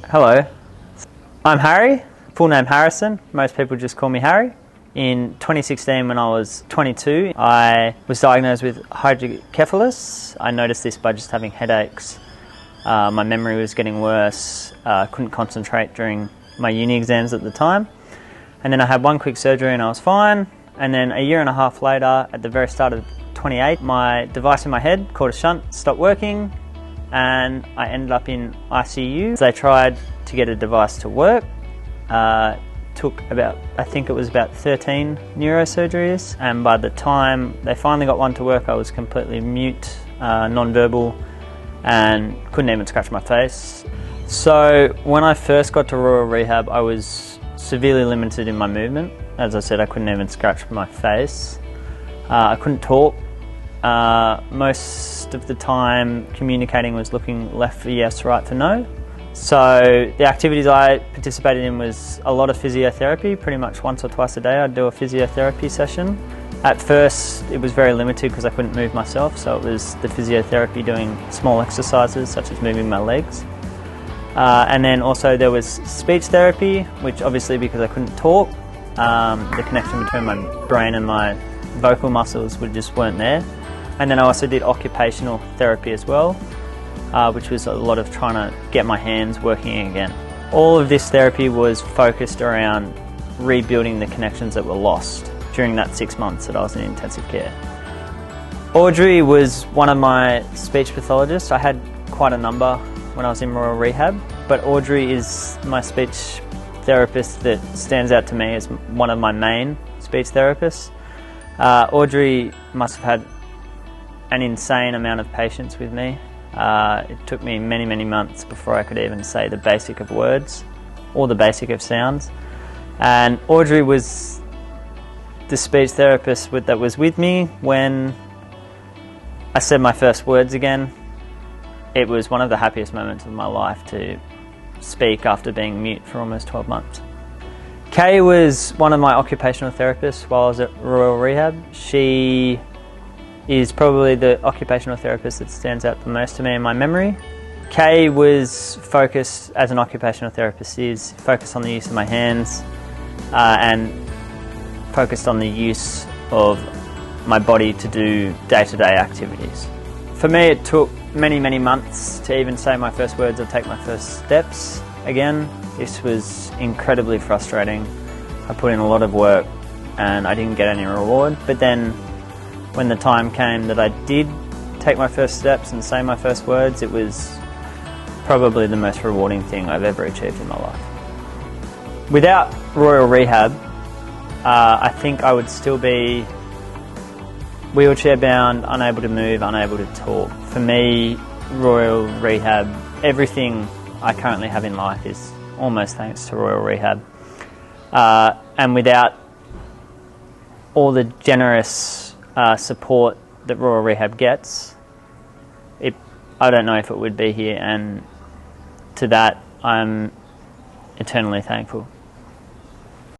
Hello, I'm Harry, full name Harrison. Most people just call me Harry. In 2016, when I was 22, I was diagnosed with hydrocephalus. I noticed this by just having headaches. My memory was getting worse. Couldn't concentrate during my uni exams at the time. And then I had one quick surgery and I was fine. And then a year and a half later, at the very start of 28, my device in my head, called a shunt, stopped working and I ended up in ICU. They tried to get a device to work. Took about, I think it was about 13 neurosurgeries, and by the time they finally got one to work, I was completely mute, non-verbal, and couldn't even scratch my face. So when I first got to Royal Rehab, I was severely limited in my movement. As I said, I couldn't even scratch my face. I couldn't talk. Most of the time, communicating was looking left for yes, right for no. So the activities I participated in was a lot of physiotherapy. Pretty much once or twice a day I'd do a physiotherapy session. At first it was very limited because I couldn't move myself, so it was the physiotherapy doing small exercises such as moving my legs. And then also there was speech therapy, which obviously because I couldn't talk, the connection between my brain and my vocal muscles just weren't there. And then I also did occupational therapy as well, which was a lot of trying to get my hands working again. All of this therapy was focused around rebuilding the connections that were lost during that 6 months that I was in intensive care. Audrey was one of my speech pathologists. I had quite a number when I was in Royal Rehab, but Audrey is my speech therapist that stands out to me as one of my main speech therapists. Audrey must have had an insane amount of patience with me. It took me many, many months before I could even say the basic of words or the basic of sounds. And Audrey was the speech therapist that was with me when I said my first words again. It was one of the happiest moments of my life to speak after being mute for almost 12 months. Kay was one of my occupational therapists while I was at Royal Rehab. She is probably the occupational therapist that stands out the most to me in my memory. Kay was focused, as an occupational therapist is, focused on the use of my hands and focused on the use of my body to do day-to-day activities. For me, it took many, many months to even say my first words or take my first steps again. This was incredibly frustrating. I put in a lot of work and I didn't get any reward, but then when the time came that I did take my first steps and say my first words, it was probably the most rewarding thing I've ever achieved in my life. Without Royal Rehab, I think I would still be wheelchair bound, unable to move, unable to talk. For me, Royal Rehab, everything I currently have in life is almost thanks to Royal Rehab. And without all the generous support that Royal Rehab gets, I don't know if it would be here, and to that I'm eternally thankful.